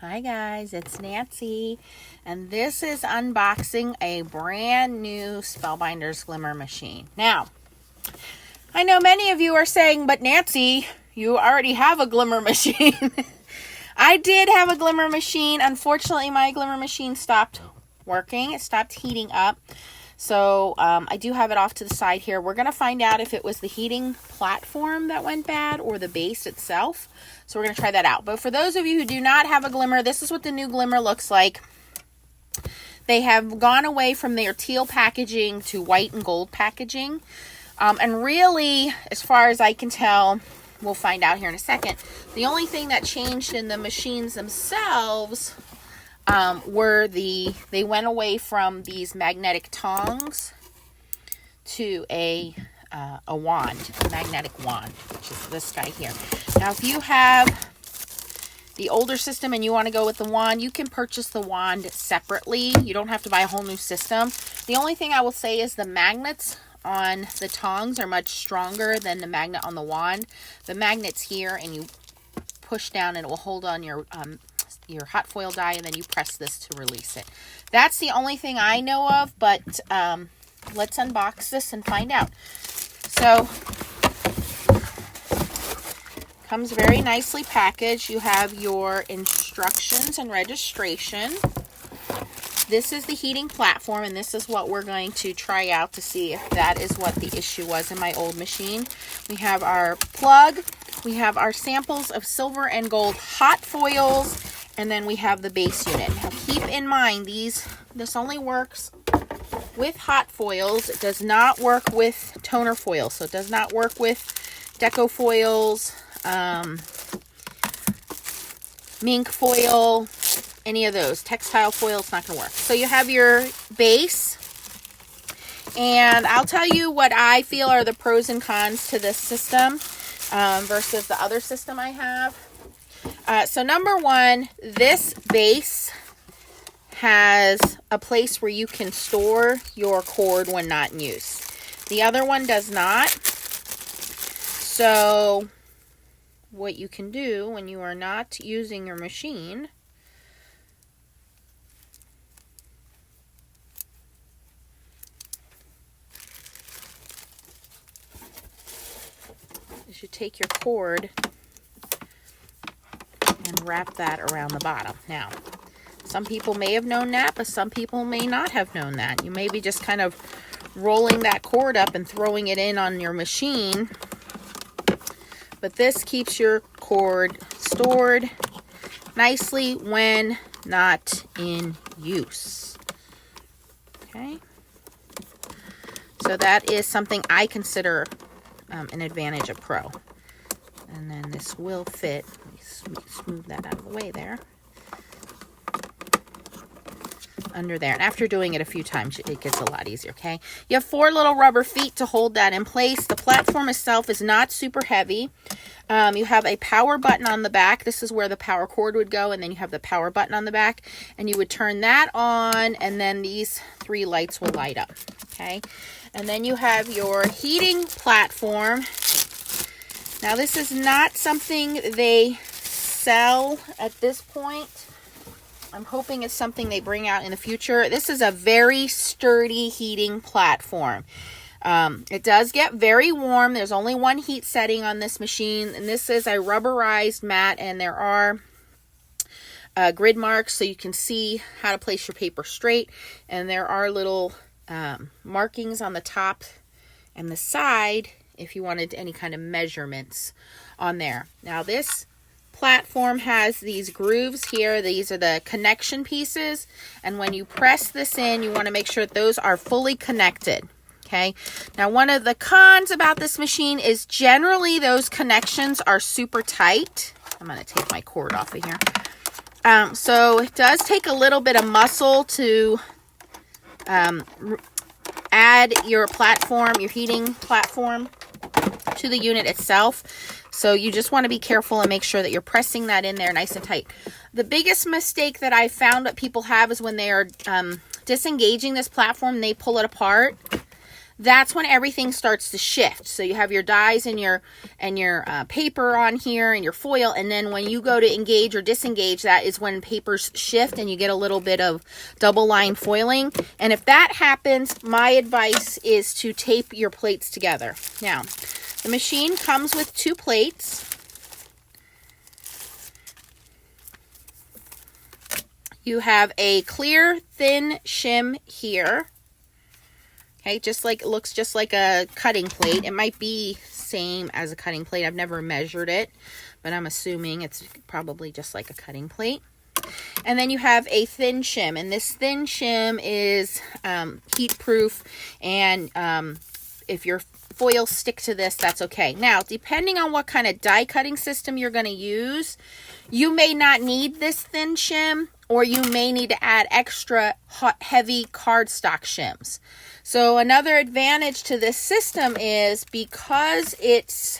Hi guys, it's Nancy, and this is unboxing a brand new Spellbinders Glimmer machine. Now, I know many of you are saying, but Nancy, you already have a Glimmer machine. I did have a Glimmer machine. Unfortunately, my Glimmer machine stopped working. It stopped heating up. So I do have it off to the side here. We're going to find out if it was the heating platform that went bad or the base itself. So we're going to try that out. But for those of you who do not have a Glimmer, this is what the new Glimmer looks like. They have gone away from their teal packaging to white and gold packaging. And really, as far as I can tell, we'll find out here in a second, the only thing that changed in the machines themselves they went away from these magnetic tongs to a wand, a magnetic wand, which is this guy here. Now, if you have the older system and you want to go with the wand, you can purchase the wand separately. You don't have to buy a whole new system. The only thing I will say is the magnets on the tongs are much stronger than the magnet on the wand. The magnet's here, and you push down and it will hold on your hot foil die, and then you press this to release it. That's the only thing I know of, but let's unbox this and find out. So, comes very nicely packaged. You have your instructions and registration. This is the heating platform, and this is what we're going to try out to see if that is what the issue was in my old machine. We have our plug. We have our samples of silver and gold hot foils. And then we have the base unit. Now keep in mind, this only works with hot foils. It does not work with toner foils. So it does not work with deco foils, mink foil, any of those. Textile foil, it's not going to work. So you have your base. And I'll tell you what I feel are the pros and cons to this system versus the other system I have. So number one, this base has a place where you can store your cord when not in use. The other one does not. So what you can do when you are not using your machine is you take your cord and wrap that around the bottom. Now, some people may have known that, but some people may not have known that. You may be just kind of rolling that cord up and throwing it in on your machine. But this keeps your cord stored nicely when not in use. Okay? So that is something I consider an advantage of Pro. And then this will fit. Smooth that out of the way there. Under there. And after doing it a few times, it gets a lot easier, okay? You have 4 little rubber feet to hold that in place. The platform itself is not super heavy. You have a power button on the back. This is where the power cord would go, and then you have the power button on the back. And you would turn that on, and then these 3 lights will light up, okay? And then you have your heating platform. Now, this is not something they sell at this point. I'm hoping it's something they bring out in the future. This is a very sturdy heating platform. It does get very warm. There's only one heat setting on this machine, and this is a rubberized mat, and there are grid marks so you can see how to place your paper straight, and there are little markings on the top and the side if you wanted any kind of measurements on there. Now, this platform has these grooves here. These are the connection pieces, and when you press this in, you want to make sure that those are fully connected. Okay. Now, one of the cons about this machine is generally those connections are super tight. I'm going to take my cord off of here. So it does take a little bit of muscle to add your platform, your heating platform, to the unit itself. So you just want to be careful and make sure that you're pressing that in there nice and tight. The biggest mistake that I found that people have is when they are disengaging this platform and they pull it apart. that's when everything starts to shift. So you have your dies and your paper on here and your foil, and then when you go to engage or disengage, that is when papers shift and you get a little bit of double line foiling. And if that happens, my advice is to tape your plates together. Now, the machine comes with 2 plates. You have a clear, thin shim here. Okay, just like, it looks just like a cutting plate. It might be same as a cutting plate. I've never measured it, but I'm assuming it's probably just like a cutting plate. And then you have a thin shim, and this thin shim is heat proof, and if your foils stick to this, that's okay. Now, depending on what kind of die cutting system you're going to use, you may not need this thin shim, or you may need to add extra heavy cardstock shims. So another advantage to this system is because it's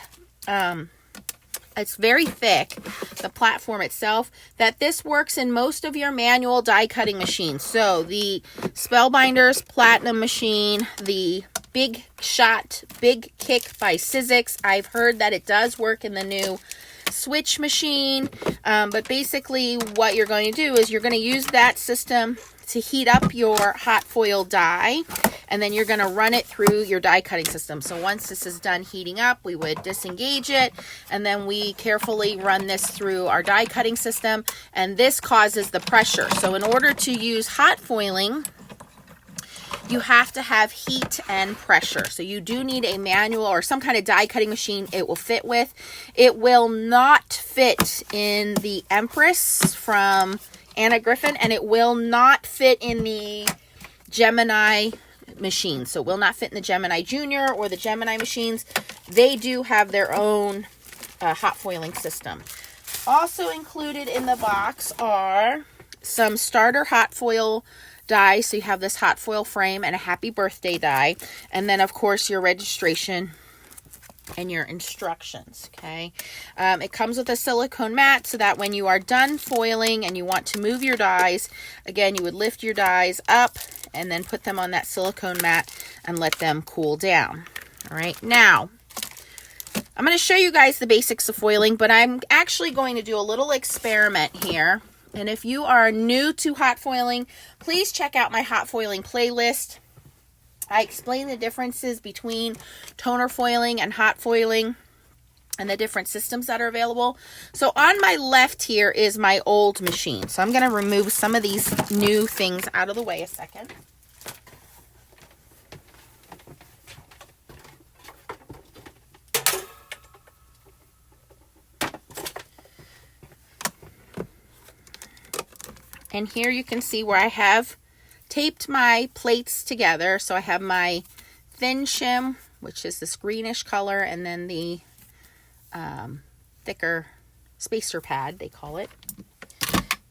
very thick, the platform itself, that this works in most of your manual die cutting machines. So the Spellbinders Platinum machine, the Big Shot, Big Kick by Sizzix, I've heard that it does work in the new Switch machine, but basically what you're going to do is you're going to use that system to heat up your hot foil die, and then you're going to run it through your die cutting system. So once this is done heating up, we would disengage it, and then we carefully run this through our die cutting system, and this causes the pressure. So in order to use hot foiling, you have to have heat and pressure. So you do need a manual or some kind of die cutting machine it will fit with. It will not fit in the Empress from Anna Griffin, and it will not fit in the Gemini machine. So it will not fit in the Gemini Junior or the Gemini machines. They do have their own hot foiling system. Also included in the box are some starter hot foil die. So you have this hot foil frame and a happy birthday die, and then of course your registration and your instructions. Okay, it comes with a silicone mat so that when you are done foiling and you want to move your dies, again, you would lift your dies up and then put them on that silicone mat and let them cool down. All right, now I'm going to show you guys the basics of foiling, but I'm actually going to do a little experiment here. And if you are new to hot foiling, please check out my hot foiling playlist. I explain the differences between toner foiling and hot foiling and the different systems that are available. So on my left here is my old machine. So I'm going to remove some of these new things out of the way a second. And here you can see where I have taped my plates together. So I have my thin shim, which is this greenish color, and then the thicker spacer pad, they call it.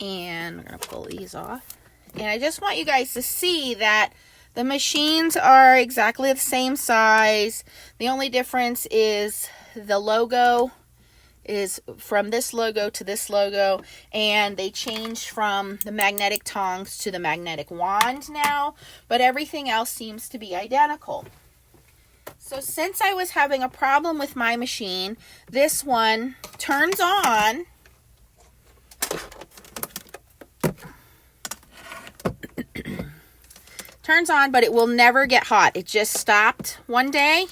And we're going to pull these off. And I just want you guys to see that the machines are exactly the same size. The only difference is the logo is from this logo to this logo, and they changed from the magnetic tongs to the magnetic wand now, but everything else seems to be identical. So since I was having a problem with my machine, this one turns on but it will never get hot. It just stopped one day.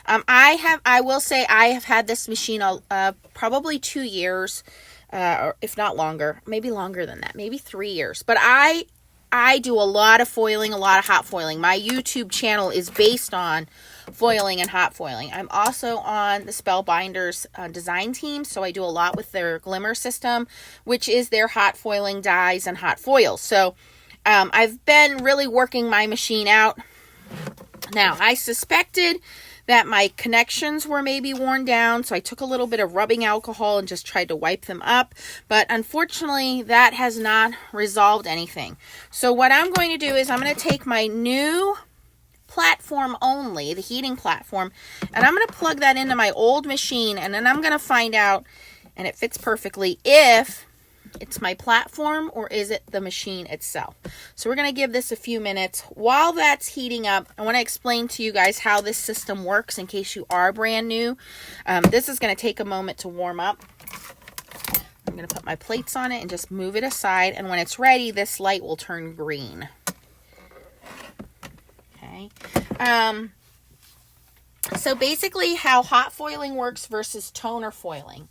I will say I have had this machine probably 2 years, or if not longer, maybe longer than that, maybe 3 years. But I do a lot of foiling, a lot of hot foiling. My YouTube channel is based on foiling and hot foiling. I'm also on the Spellbinders design team, so I do a lot with their Glimmer system, which is their hot foiling dies and hot foils. So I've been really working my machine out. Now, I suspected that my connections were maybe worn down, so I took a little bit of rubbing alcohol and just tried to wipe them up, but unfortunately that has not resolved anything. So what I'm going to do is I'm going to take my new platform only, the heating platform, and I'm going to plug that into my old machine, and then I'm going to find out, and it fits perfectly, if it's my platform or is it the machine itself? So we're going to give this a few minutes. While that's heating up, I want to explain to you guys how this system works in case you are brand new. This is going to take a moment to warm up. I'm going to put my plates on it and just move it aside. And when it's ready, this light will turn green. Okay. So basically how hot foiling works versus toner foiling.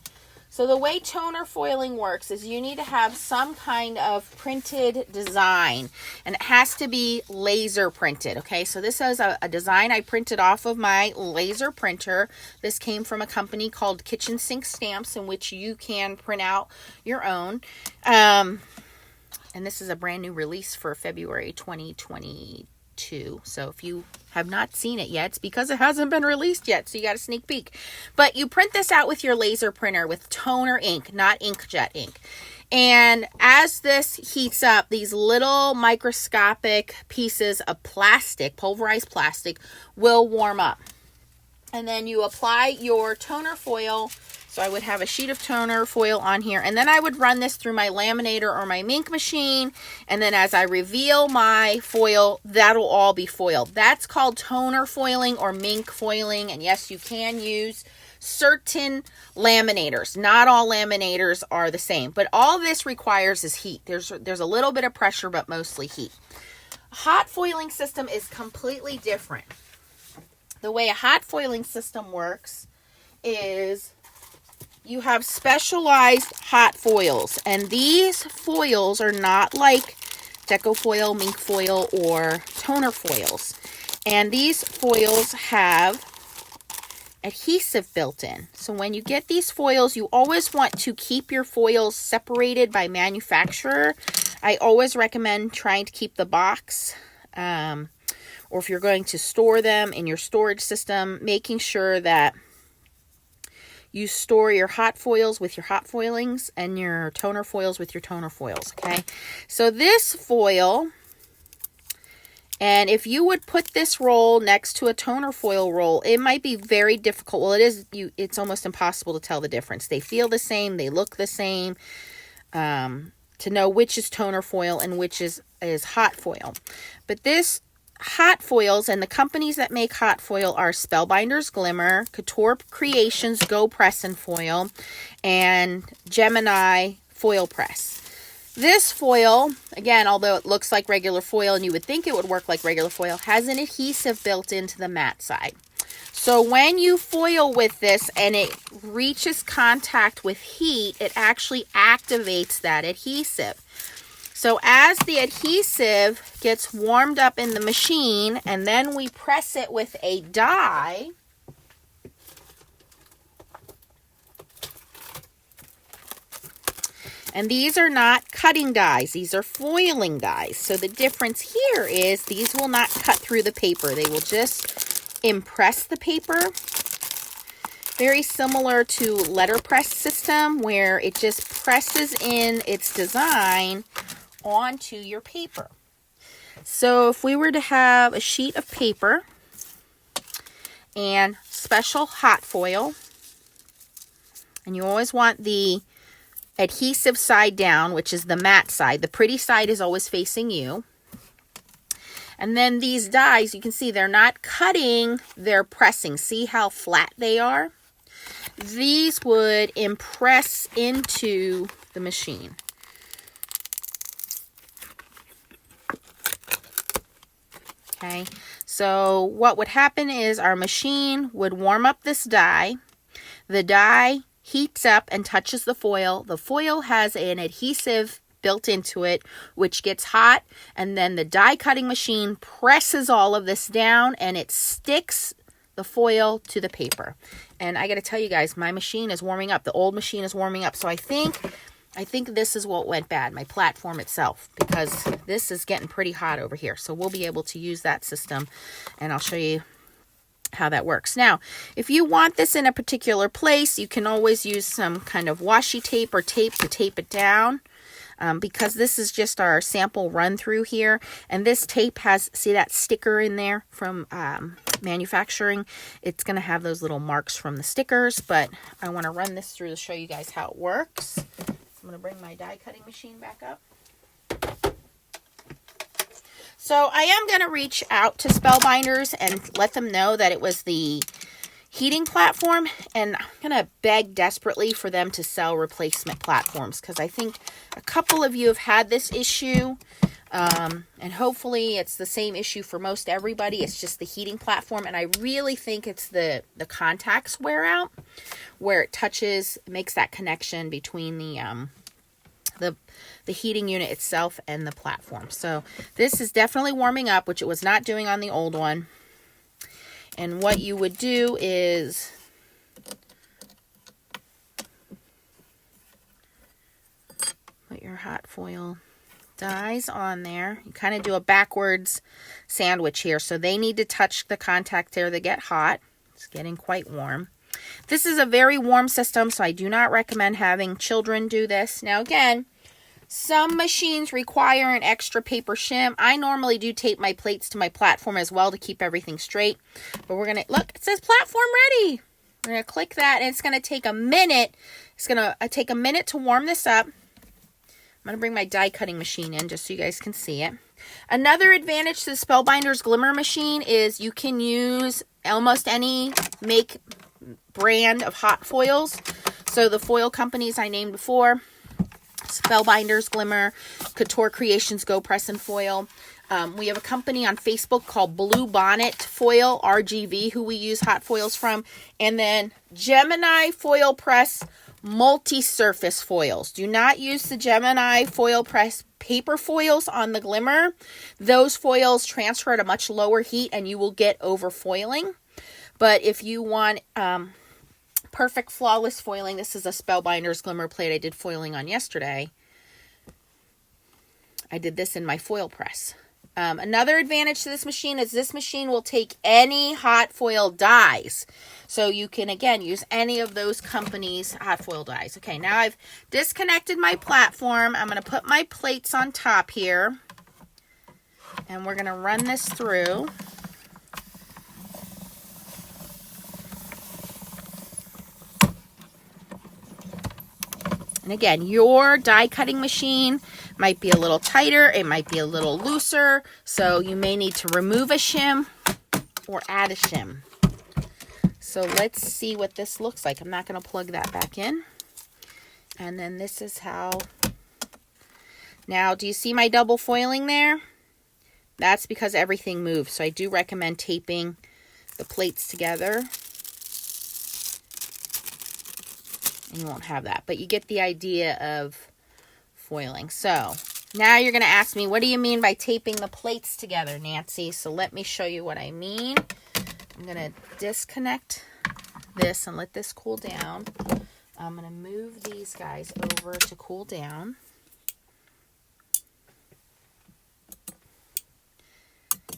So the way toner foiling works is you need to have some kind of printed design, and it has to be laser printed. Okay, so this is a design I printed off of my laser printer. This came from a company called Kitchen Sink Stamps, in which you can print out your own. And this is a brand new release for February 2022. So if you have not seen it yet, it's because it hasn't been released yet, so you got a sneak peek. But you print this out with your laser printer with toner ink, not inkjet ink. And as this heats up, these little microscopic pieces of plastic, pulverized plastic, will warm up. And then you apply your toner foil. So I would have a sheet of toner foil on here, and then I would run this through my laminator or my ink machine, and then as I reveal my foil, that'll all be foiled. That's called toner foiling or mink foiling, and yes, you can use certain laminators. Not all laminators are the same, but all this requires is heat. There's a little bit of pressure, but mostly heat. Hot foiling system is completely different. The way a hot foiling system works is you have specialized hot foils, and these foils are not like deco foil, mink foil, or toner foils. And these foils have adhesive built in. So when you get these foils, you always want to keep your foils separated by manufacturer. I always recommend trying to keep the box, or if you're going to store them in your storage system, making sure that you store your hot foils with your hot foilings and your toner foils with your toner foils, okay? So this foil, and if you would put this roll next to a toner foil roll, it might be very difficult. Well, it's almost impossible to tell the difference. They feel the same, they look the same, to know which is toner foil and which is hot foil. But this hot foils, and the companies that make hot foil are Spellbinders, Glimmer, Couture Creations, Go Press and Foil, and Gemini Foil Press. This foil, again, although it looks like regular foil and you would think it would work like regular foil, has an adhesive built into the matte side. So when you foil with this and it reaches contact with heat, it actually activates that adhesive. So as the adhesive gets warmed up in the machine, and then we press it with a die, and these are not cutting dies, these are foiling dies. So the difference here is these will not cut through the paper. They will just impress the paper. Very similar to letterpress system, where it just presses in its design onto your paper. So if we were to have a sheet of paper and special hot foil, and you always want the adhesive side down, which is the matte side. The pretty side is always facing you. And then these dies, you can see they're not cutting, they're pressing. See how flat they are? These would impress into the machine. Okay, so what would happen is our machine would warm up this die. The die heats up and touches the foil. The foil has an adhesive built into it, which gets hot, and then the die cutting machine presses all of this down and it sticks the foil to the paper. And I got to tell you guys, my machine is warming up. The old machine is warming up. So I think this is what went bad, my platform itself, because this is getting pretty hot over here. So we'll be able to use that system, and I'll show you how that works. Now, if you want this in a particular place, you can always use some kind of washi tape or tape to tape it down, because this is just our sample run through here. And this tape has, see that sticker in there from manufacturing? It's going to have those little marks from the stickers, but I want to run this through to show you guys how it works. I'm going to bring my die cutting machine back up. So I am going to reach out to Spellbinders and let them know that it was the heating platform, and I'm going to beg desperately for them to sell replacement platforms, because I think a couple of you have had this issue, and hopefully it's the same issue for most everybody. It's just the heating platform, and I really think it's the contacts wear out, where it touches, makes that connection between the heating unit itself and the platform. So this is definitely warming up, which it was not doing on the old one. And what you would do is put your hot foil dies on there. You kind of do a backwards sandwich here. So they need to touch the contact there to get hot. It's getting quite warm. This is a very warm system, so I do not recommend having children do this. Now again, some machines require an extra paper shim. I normally do tape my plates to my platform as well to keep everything straight. But we're going to, look, it says platform ready. We're going to click that, and it's going to take a minute. It's going to take a minute to warm this up. I'm going to bring my die cutting machine in just so you guys can see it. Another advantage to the Spellbinders Glimmer machine is you can use almost any brand of hot foils. So the foil companies I named before, Spellbinders, Glimmer, Couture Creations, Go Press and Foil. We have a company on Facebook called Blue Bonnet Foil, RGV, who we use hot foils from. And then Gemini Foil Press Multi-Surface Foils. Do not use the Gemini Foil Press paper foils on the Glimmer. Those foils transfer at a much lower heat and you will get overfoiling. But if you want perfect flawless foiling, this is a Spellbinders Glimmer plate I did foiling on yesterday. I did this in my foil press. Another advantage to this machine is this machine will take any hot foil dies. So you can, again, use any of those companies' hot foil dies. Okay, now I've disconnected my platform. I'm going to put my plates on top here. And we're going to run this through. And again, your die cutting machine might be a little tighter, it might be a little looser, so you may need to remove a shim or add a shim. So let's see what this looks like. I'm not going to plug that back in. And then this is how. Now, do you see my double foiling there? That's because everything moves, so I do recommend taping the plates together. And you won't have that, but you get the idea of foiling. So now you're going to ask me, what do you mean by taping the plates together, Nancy? So let me show you what I mean. I'm going to disconnect this and let this cool down. I'm going to move these guys over to cool down.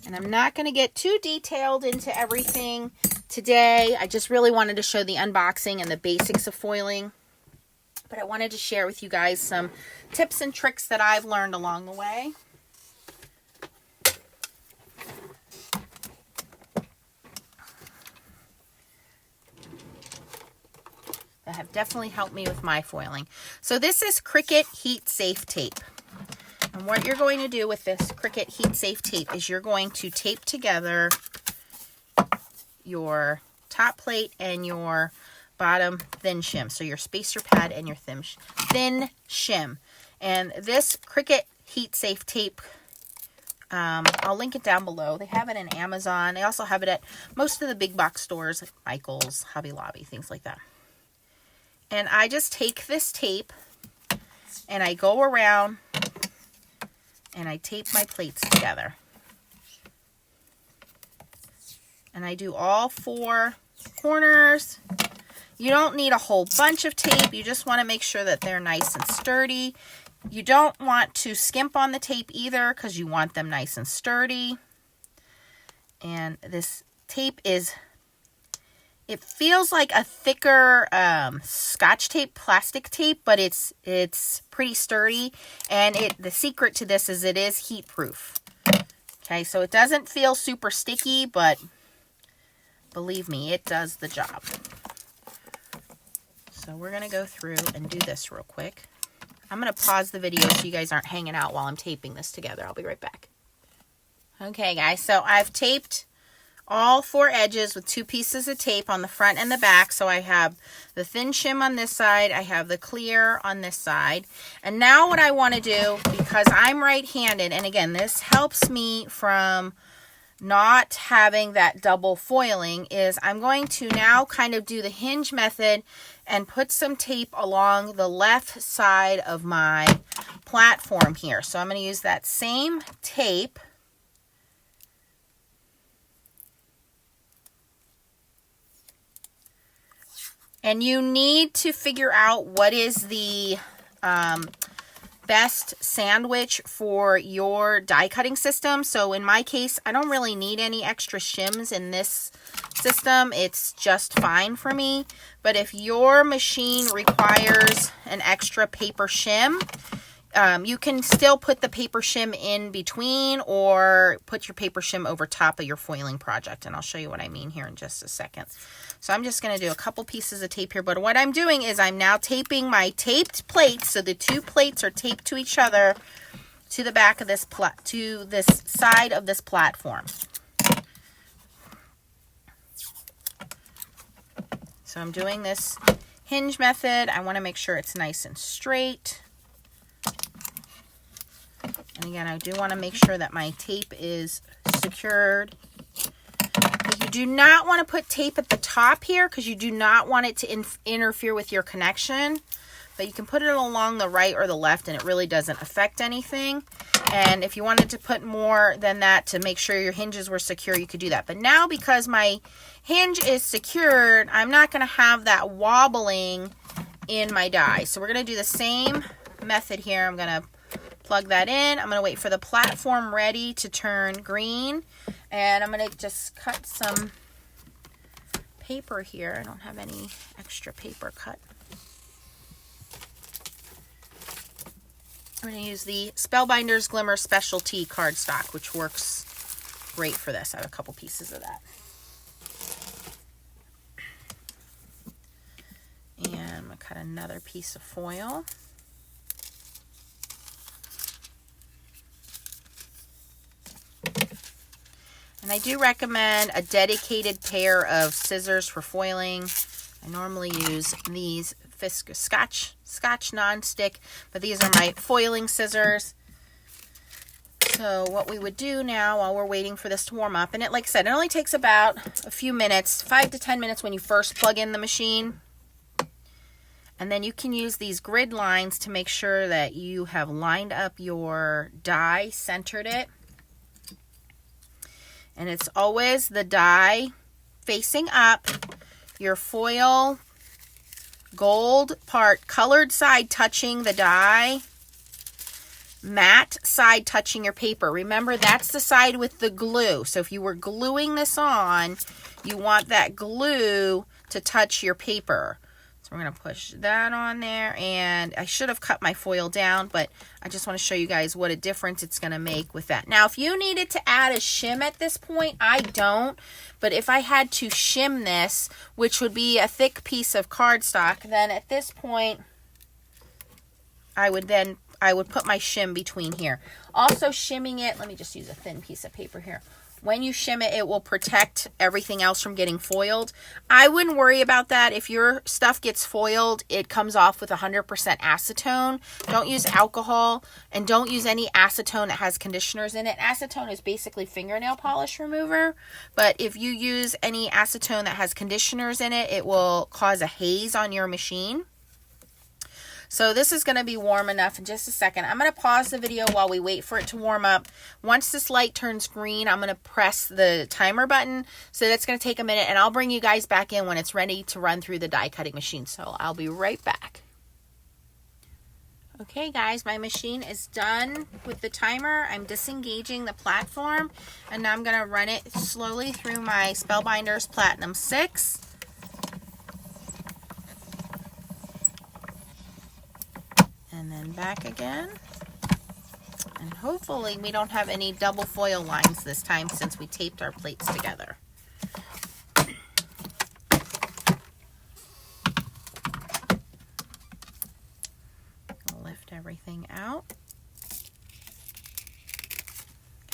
And I'm not going to get too detailed into everything today. I just really wanted to show the unboxing and the basics of foiling. But I wanted to share with you guys some tips and tricks that I've learned along the way. That have definitely helped me with my foiling. So this is Cricut Heat Safe Tape. And what you're going to do with this Cricut Heat Safe Tape is you're going to tape together your top plate and your bottom thin shim. So your spacer pad and your thin shim. And this Cricut Heat Safe Tape, I'll link it down below. They have it in Amazon. They also have it at most of the big box stores, like Michael's, Hobby Lobby, things like that. And I just take this tape and I go around and I tape my plates together. And I do all 4 corners. You don't need a whole bunch of tape. You just want to make sure that they're nice and sturdy. You don't want to skimp on the tape either because you want them nice and sturdy. And this tape is, it feels like a thicker Scotch tape, plastic tape, but it's pretty sturdy. And the secret to this is it is heat proof. Okay, so it doesn't feel super sticky, but believe me, it does the job. So we're going to go through and do this real quick. I'm going to pause the video so you guys aren't hanging out while I'm taping this together. I'll be right back. Okay, guys, so I've taped all 4 edges with 2 pieces of tape on the front and the back. So I have the thin shim on this side, I have the clear on this side. And now what I want to do, because I'm right-handed, and again, this helps me from not having that double foiling, is I'm going to now kind of do the hinge method and put some tape along the left side of my platform here. So I'm going to use that same tape. And you need to figure out what is the best sandwich for your die cutting system. So in my case, I don't really need any extra shims in this system. It's just fine for me. But if your machine requires an extra paper shim, you can still put the paper shim in between or put your paper shim over top of your foiling project. And I'll show you what I mean here in just a second. So I'm just going to do a couple pieces of tape here. But what I'm doing is I'm now taping my taped plates. So the 2 plates are taped to each other to the back of this, to this side of this platform. So I'm doing this hinge method. I want to make sure it's nice and straight. And again, I do want to make sure that my tape is secured. You do not want to put tape at the top here because you do not want it to interfere with your connection. But you can put it along the right or the left and it really doesn't affect anything. And if you wanted to put more than that to make sure your hinges were secure, you could do that. But now because my hinge is secured, I'm not going to have that wobbling in my die. So we're going to do the same method here. I'm going to plug that in. I'm going to wait for the platform ready to turn green. And I'm going to just cut some paper here. I don't have any extra paper cut. I'm going to use the Spellbinders Glimmer Specialty cardstock, which works great for this. I have a couple pieces of that. And I'm going to cut another piece of foil. And I do recommend a dedicated pair of scissors for foiling. I normally use these Scotch non-stick, but these are my foiling scissors. So what we would do now while we're waiting for this to warm up, and it, like I said, it only takes about a few minutes, 5 to 10 minutes when you first plug in the machine. And then you can use these grid lines to make sure that you have lined up your die, centered it. And it's always the die facing up, your foil gold part, colored side touching the die, matte side touching your paper. Remember, that's the side with the glue. So if you were gluing this on, you want that glue to touch your paper. So we're going to push that on there, and I should have cut my foil down, but I just want to show you guys what a difference it's going to make with that. Now, if you needed to add a shim at this point, I don't, but if I had to shim this, which would be a thick piece of cardstock, then at this point, I would put my shim between here. Also shimming it, let me just use a thin piece of paper here. When you shim it, it will protect everything else from getting foiled. I wouldn't worry about that. If your stuff gets foiled, it comes off with 100% acetone. Don't use alcohol, and don't use any acetone that has conditioners in it. Acetone is basically fingernail polish remover, but if you use any acetone that has conditioners in it, it will cause a haze on your machine. So this is going to be warm enough in just a second. I'm going to pause the video while we wait for it to warm up. Once this light turns green, I'm going to press the timer button. So that's going to take a minute, and I'll bring you guys back in when it's ready to run through the die cutting machine. So I'll be right back. Okay guys, my machine is done with the timer. I'm disengaging the platform, and now I'm going to run it slowly through my Spellbinders Platinum 6. And then back again. And hopefully we don't have any double foil lines this time since we taped our plates together. I'll lift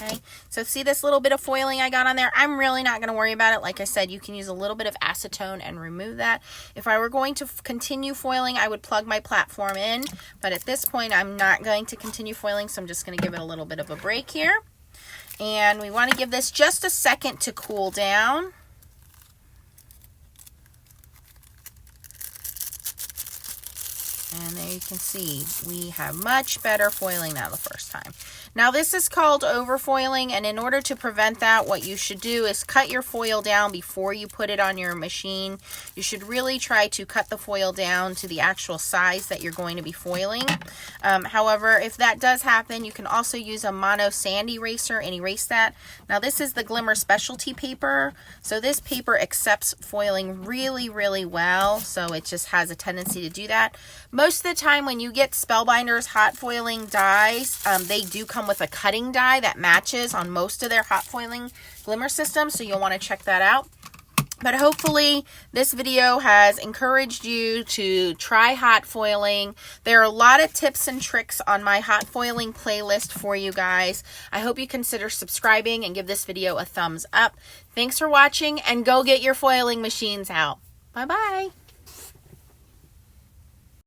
Okay, so see this little bit of foiling I got on there? I'm really not going to worry about it. Like I said, you can use a little bit of acetone and remove that. If I were going to continue foiling, I would plug my platform in. But at this point, I'm not going to continue foiling, so I'm just going to give it a little bit of a break here. And we want to give this just a second to cool down. And there you can see we have much better foiling than the first time. Now this is called overfoiling, and in order to prevent that, what you should do is cut your foil down before you put it on your machine. You should really try to cut the foil down to the actual size that you're going to be foiling. However, if that does happen, you can also use a mono sand eraser and erase that. Now this is the Glimmer specialty paper, so this paper accepts foiling really, really well, so it just has a tendency to do that. Most of the time when you get Spellbinders hot foiling dies, they do come with a cutting die that matches on most of their hot foiling Glimmer systems, so you'll want to check that out. But hopefully this video has encouraged you to try hot foiling. There are a lot of tips and tricks on my hot foiling playlist for you guys. I hope you consider subscribing and give this video a thumbs up. Thanks for watching, and go get your foiling machines out. Bye-bye.